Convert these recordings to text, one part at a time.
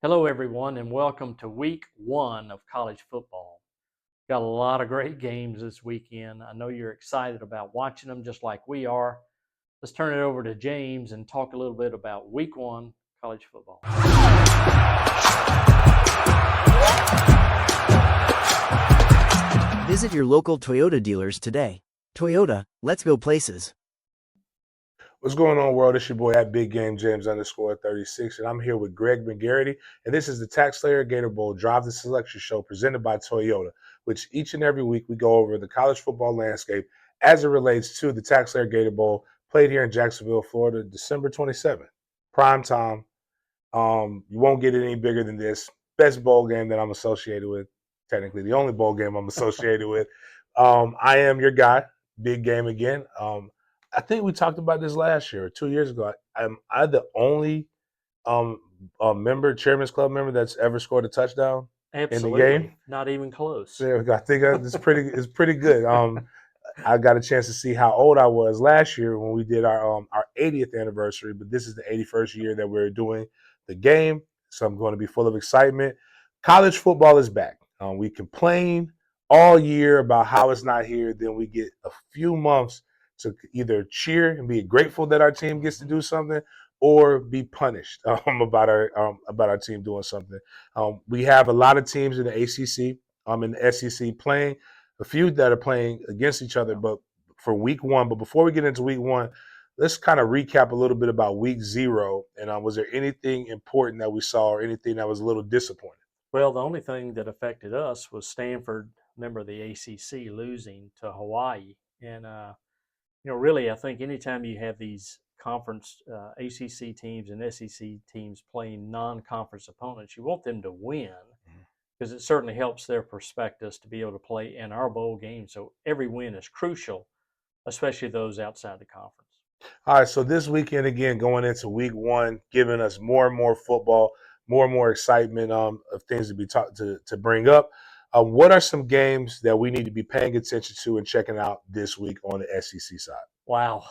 Hello, everyone, and welcome to week one of college football. Got a lot of great games this weekend. I know you're excited about watching them just like we are. Let's turn it over to James and talk a little bit about week one college football. Visit your local Toyota dealers today. Toyota, let's go places. What's going on, world? It's your boy at Big Game James _36, and I'm here with Greg McGarity, and this is the TaxSlayer Gator Bowl Drive the Selection Show presented by Toyota, which each and every week we go over the college football landscape as it relates to the TaxSlayer Gator Bowl played here in Jacksonville, Florida, December 27th. Prime time. You won't get it any bigger than this. Best bowl game that I'm associated with, technically the only bowl game I'm associated with. I am your guy, Big Game again. I think we talked about this last year or 2 years ago. I'm the only Chairman's Club member that's ever scored a touchdown Absolutely. in the game. Not even close. So I think it's pretty good. I got a chance to see how old I was last year when we did our 80th anniversary, but this is the 81st year that we're doing the game, so I'm going to be full of excitement. College football is back. We complain all year about how it's not here. Then we get a few months to either cheer and be grateful that our team gets to do something, or be punished about our team doing something. We have a lot of teams in the ACC, in the SEC playing. A few that are playing against each other, but for week one. But before we get into week one, let's kind of recap a little bit about week zero. And was there anything important that we saw, or anything that was a little disappointing? Well, the only thing that affected us was Stanford, member of the ACC, losing to Hawaii. And really, I think anytime you have these conference ACC teams and SEC teams playing non-conference opponents, you want them to win because it certainly helps their prospectus to be able to play in our bowl game. So every win is crucial, especially those outside the conference. All right, so this weekend, again, going into week one, giving us more and more football, more and more excitement of things to be to bring up. What are some games that we need to be paying attention to and checking out this week on the SEC side? Wow,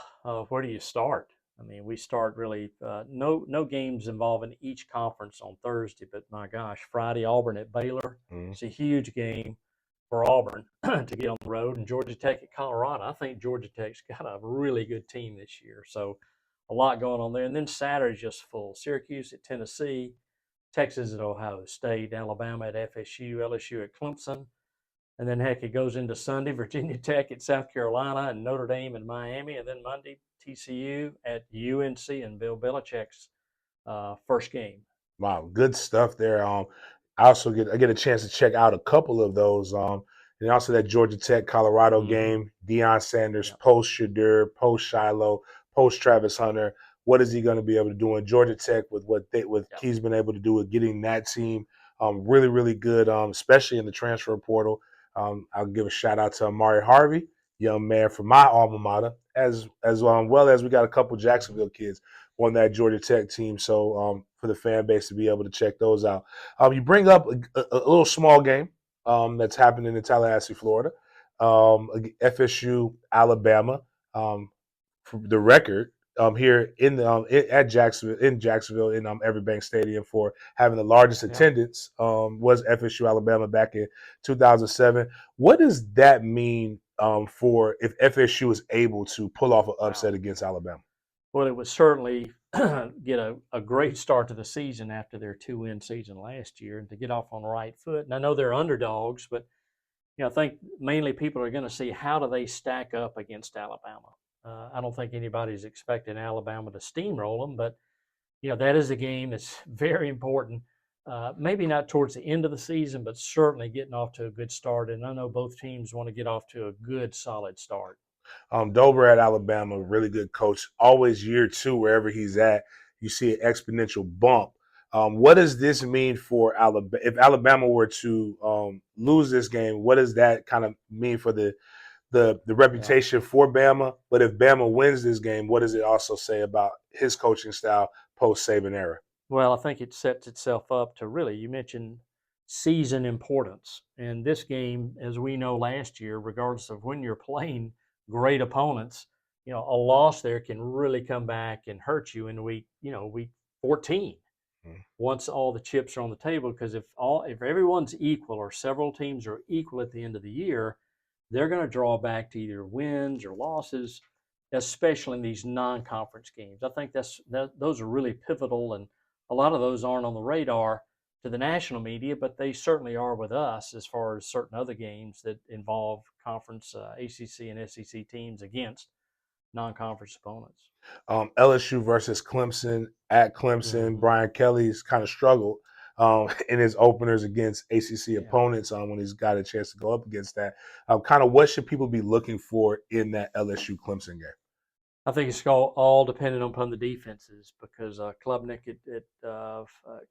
where do you start? I mean, we start really no games involving each conference on Thursday, but my gosh, Friday Auburn at Baylor. It's a huge game for Auburn to get on the road, and Georgia Tech at Colorado. I think Georgia Tech's got a really good team this year, so a lot going on there. And then Saturday's just full. Syracuse at Tennessee, Texas at Ohio State, Alabama at FSU, LSU at Clemson. And then, heck, it goes into Sunday, Virginia Tech at South Carolina, and Notre Dame and Miami. And then Monday, TCU at UNC and Bill Belichick's first game. Wow, good stuff there. I also get a chance to check out a couple of those. And also that Georgia Tech Colorado game, Deion Sanders, post Shadur, post Shiloh, post Travis Hunter. What is he going to be able to do in Georgia Tech with what he's been able to do with getting that team really, really good, especially in the transfer portal. I'll give a shout out to Amari Harvey, young man from my alma mater, as well as we got a couple Jacksonville kids on that Georgia Tech team. So for the fan base to be able to check those out. You bring up a little small game that's happening in Tallahassee, Florida. FSU, Alabama. For the record, here at Jacksonville in Everbank Stadium for having the largest attendance was FSU Alabama back in 2007. What does that mean for if FSU is able to pull off an upset against Alabama? Well, it would certainly get a great start to the season after their 2-win season last year, and to get off on the right foot. And I know they're underdogs, but I think mainly people are going to see how do they stack up against Alabama. I don't think anybody's expecting Alabama to steamroll them, but that is a game that's very important. Maybe not towards the end of the season, but certainly getting off to a good start. And I know both teams want to get off to a good, solid start. Dober at Alabama, really good coach. Always year two, wherever he's at, you see an exponential bump. What does this mean for Alabama? If Alabama were to lose this game, what does that kind of mean for the reputation for Bama? But if Bama wins this game, what does it also say about his coaching style post-Saban era? Well, I think it sets itself up to really, you mentioned season importance. And this game, as we know last year, regardless of when you're playing great opponents, a loss there can really come back and hurt you in week 14. once all the chips are on the table. Because if everyone's equal or several teams are equal at the end of the year, they're going to draw back to either wins or losses, especially in these non-conference games. I think those are really pivotal, and a lot of those aren't on the radar to the national media, but they certainly are with us as far as certain other games that involve conference ACC and SEC teams against non-conference opponents. LSU versus Clemson at Clemson. Mm-hmm. Brian Kelly's kind of struggled in his openers against ACC opponents when he's got a chance to go up against that. Kind of what should people be looking for in that LSU Clemson game? I think it's all dependent upon the defenses, because Klubnik at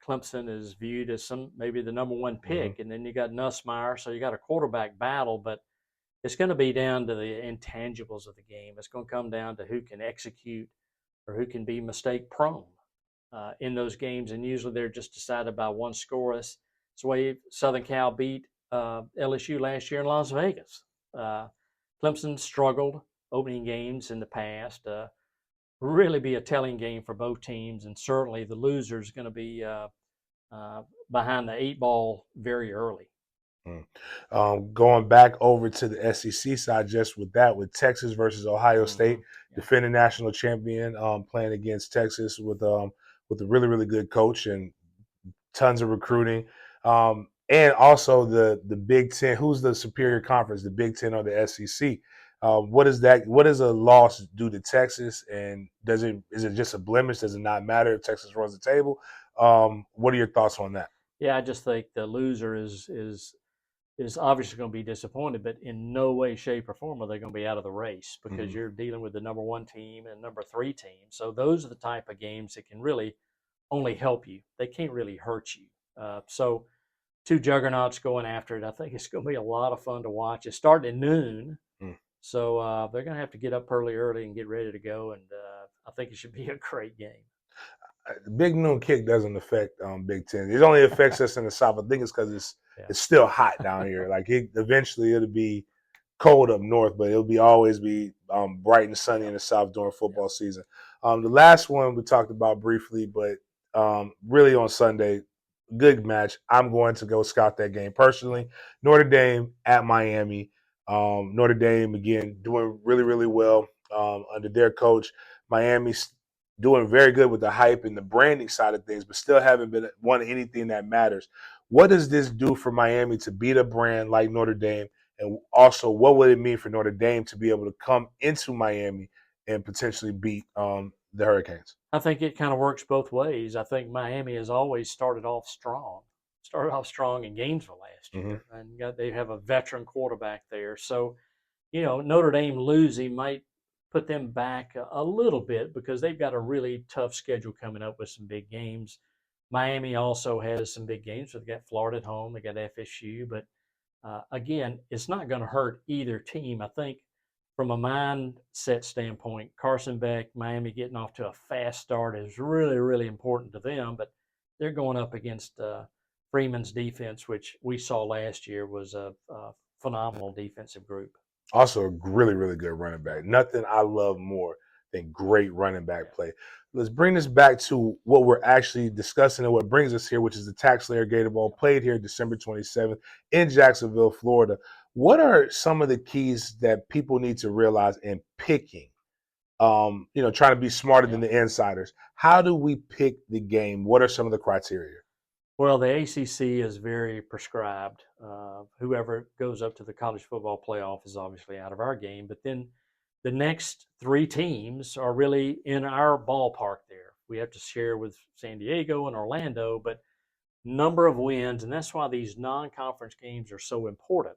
Clemson is viewed as maybe the number one pick, and then you got Nussmeier, so you got a quarterback battle, but it's going to be down to the intangibles of the game. It's going to come down to who can execute or who can be mistake prone in those games, and usually they're just decided by one score. It's the way Southern Cal beat LSU last year in Las Vegas. Clemson struggled opening games in the past. Really be a telling game for both teams, and certainly the loser is going to be behind the 8 ball very early. Going back over to the SEC side, just with Texas versus Ohio State, defending national champion, playing against Texas with a really, really good coach and tons of recruiting. And also the Big Ten. Who's the superior conference, the Big Ten or the SEC? What does a loss do to Texas? And is it just a blemish? Does it not matter if Texas runs the table? What are your thoughts on that? Yeah, I just think the loser is obviously going to be disappointed, but in no way, shape, or form are they going to be out of the race, because you're dealing with the number 1 team and number 3 team. So those are the type of games that can really only help you. They can't really hurt you. So 2 juggernauts going after it. I think it's going to be a lot of fun to watch. It's starting at noon, so they're going to have to get up early and get ready to go, and I think it should be a great game. The big noon kick doesn't affect Big Ten. It only affects us in the South. I think it's because it's still hot down here. Like eventually it'll be cold up north, but it'll always be bright and sunny in the South during football season. The last one we talked about briefly, but really on Sunday, good match. I'm going to go scout that game personally. Notre Dame at Miami. Notre Dame, again, doing really, really well under their coach. Miami's doing very good with the hype and the branding side of things, but still haven't won anything that matters. What does this do for Miami to beat a brand like Notre Dame? And also, what would it mean for Notre Dame to be able to come into Miami and potentially beat the Hurricanes? I think it kind of works both ways. I think Miami has always started off strong in Gainesville last year, and they have a veteran quarterback there. So, Notre Dame losing might put them back a little bit, because they've got a really tough schedule coming up with some big games. Miami also has some big games. So they got Florida at home, they got FSU, but again, it's not going to hurt either team. I think from a mindset standpoint, Carson Beck, Miami getting off to a fast start is really, really important to them, but they're going up against Freeman's defense, which we saw last year was a phenomenal defensive group. Also a really, really good running back. Nothing I love more than great running back play. Let's bring this back to what we're actually discussing and what brings us here, which is the TaxSlayer Gator Bowl, played here December 27th in Jacksonville, Florida. What are some of the keys that people need to realize in picking? Trying to be smarter than the insiders. How do we pick the game? What are some of the criteria? Well, the ACC is very prescribed. Whoever goes up to the college football playoff is obviously out of our game. But then the next 3 teams are really in our ballpark there. We have to share with San Diego and Orlando, but number of wins, and that's why these non-conference games are so important,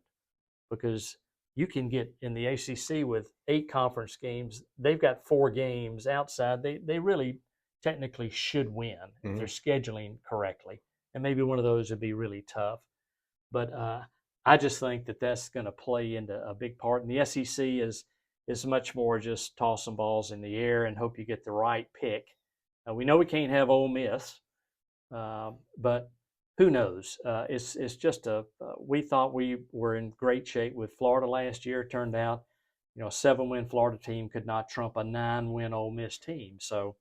because you can get in the ACC with 8 conference games. They've got 4 games outside. They really technically should win if they're scheduling correctly. And maybe one of those would be really tough. But I just think that that's going to play into a big part. And the SEC is much more just toss some balls in the air and hope you get the right pick. We know we can't have Ole Miss, but who knows? It's just we thought we were in great shape with Florida last year. It turned out, a 7-win Florida team could not trump a 9-win Ole Miss team. So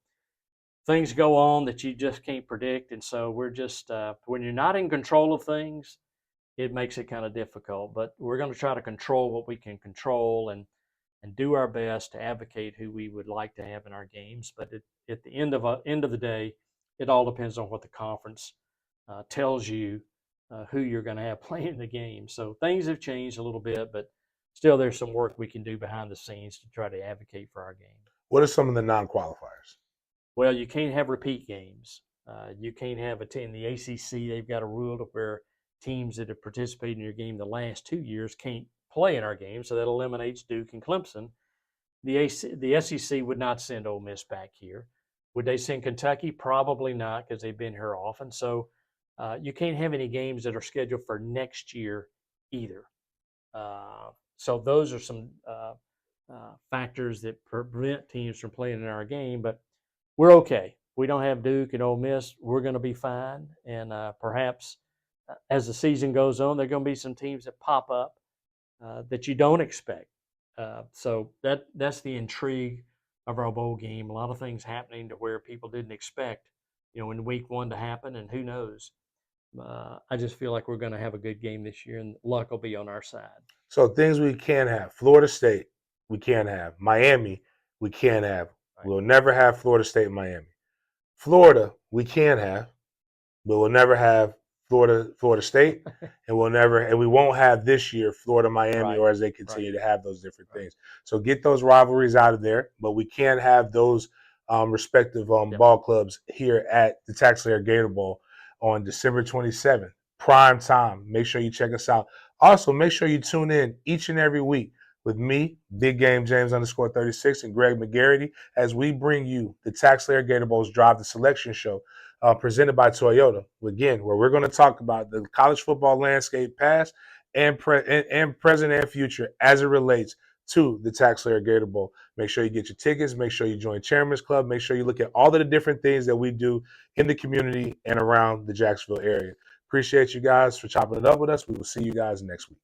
things go on that you just can't predict. And so we're just, when you're not in control of things, it makes it kind of difficult. But we're going to try to control what we can control and do our best to advocate who we would like to have in our games. But at the end of the day, it all depends on what the conference tells you who you're going to have playing the game. So things have changed a little bit, but still there's some work we can do behind the scenes to try to advocate for our game. What are some of the non-qualifiers? Well, you can't have repeat games. You can't have in the ACC. They've got a rule to where teams that have participated in your game the last 2 years can't play in our game, so that eliminates Duke and Clemson. The SEC would not send Ole Miss back here. Would they send Kentucky? Probably not, because they've been here often. So you can't have any games that are scheduled for next year either. So those are some factors that prevent teams from playing in our game. But we're okay. We don't have Duke and Ole Miss. We're going to be fine. And perhaps as the season goes on, there are going to be some teams that pop up that you don't expect. So that's the intrigue of our bowl game. A lot of things happening to where people didn't expect, in week one to happen, and who knows. I just feel like we're going to have a good game this year, and luck will be on our side. So things we can't have: Florida State, we can't have. Miami, we can't have. Right. We'll never have Florida State and Miami. Florida, we can have, but we'll never have Florida State, and we won't have this year Florida, Miami, right, or as they continue to have those different things. So get those rivalries out of there, but we can't have those respective ball clubs here at the TaxSlayer Gator Bowl on December 27th, prime time. Make sure you check us out. Also, make sure you tune in each and every week with me, Big Game James _36, and Greg McGarity, as we bring you the TaxSlayer Gator Bowl's Drive the Selection Show, presented by Toyota. Again, where we're going to talk about the college football landscape, past and present and future, as it relates to the TaxSlayer Gator Bowl. Make sure you get your tickets. Make sure you join Chairman's Club. Make sure you look at all of the different things that we do in the community and around the Jacksonville area. Appreciate you guys for chopping it up with us. We will see you guys next week.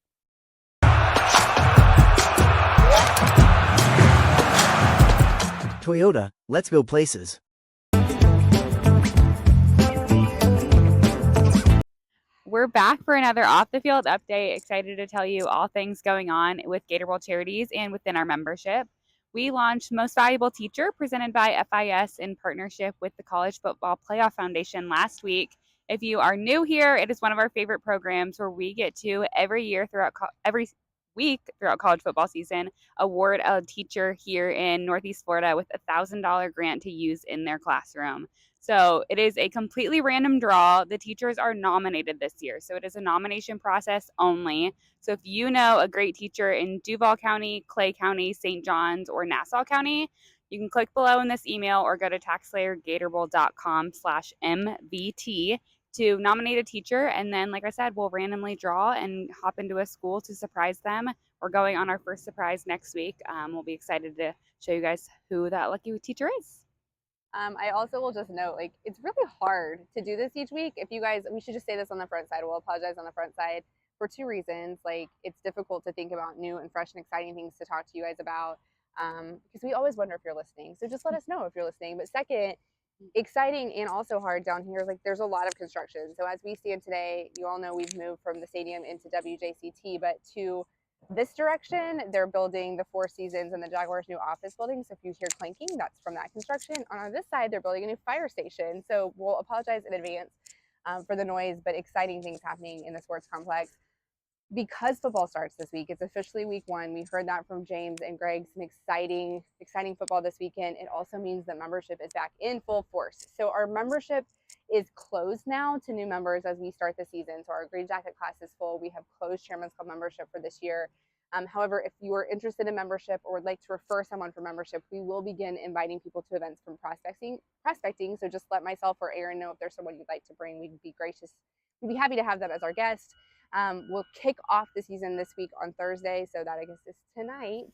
Toyota, let's go places. We're back for another Off the Field update. Excited to tell you all things going on with Gator Bowl charities and within our membership. We launched Most Valuable Teacher, presented by FIS in partnership with the College Football Playoff Foundation last week. If you are new here, it is one of our favorite programs where we get to every week throughout college football season award a teacher here in Northeast Florida with a $1,000 grant to use in their classroom. So it is a completely random draw. The teachers are nominated this year. So it is a nomination process only. So if you know a great teacher in Duval County, Clay County, St. John's, or Nassau County, you can click below in this email or go to taxslayergatorbowl.com/MVT to nominate a teacher. And then, like I said, we'll randomly draw and hop into a school to surprise them. We're going on our first surprise next week. We'll be excited to show you guys who that lucky teacher is. I also will just note, it's really hard to do this each week. If you guys, we should just say this on the front side. We'll apologize on the front side for two reasons. It's difficult to think about new and fresh and exciting things to talk to you guys about because we always wonder if you're listening. So just let us know if you're listening. But second, exciting and also hard down here, there's a lot of construction. So as we stand today, you all know we've moved from the stadium into WJCT, but to this direction, they're building the Four Seasons and the Jaguars' new office building. So if you hear clanking, that's from that construction. On this side, they're building a new fire station. So we'll apologize in advance for the noise, but exciting things happening in the sports complex. Because football starts this week, it's officially week one. We heard that from James and Greg, some exciting football this weekend. It also means that membership is back in full force. So our membership is closed now to new members as we start the season. So our Green Jacket class is full. We have closed Chairman's Club membership for this year. However, if you are interested in membership or would like to refer someone for membership, we will begin inviting people to events from prospecting. So just let myself or Aaron know if there's someone you'd like to bring. We'd be gracious. We'd be happy to have them as our guest. We'll kick off the season this week on Thursday, so that I guess is tonight,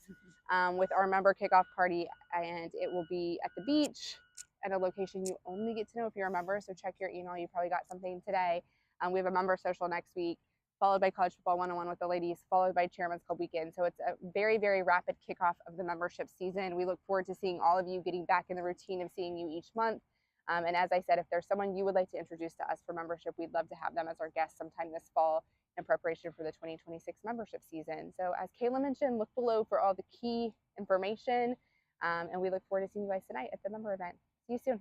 with our member kickoff party, and it will be at the beach at a location you only get to know if you're a member. So check your email. You probably got something today. We have a member social next week, followed by college football 101 with the ladies, followed by Chairman's Club weekend. So it's a very, very rapid kickoff of the membership season. We look forward to seeing all of you, getting back in the routine of seeing you each month. And as I said, if there's someone you would like to introduce to us for membership, we'd love to have them as our guest sometime this fall in preparation for the 2026 membership season. So as Kayla mentioned, look below for all the key information. And we look forward to seeing you guys tonight at the member event. See you soon.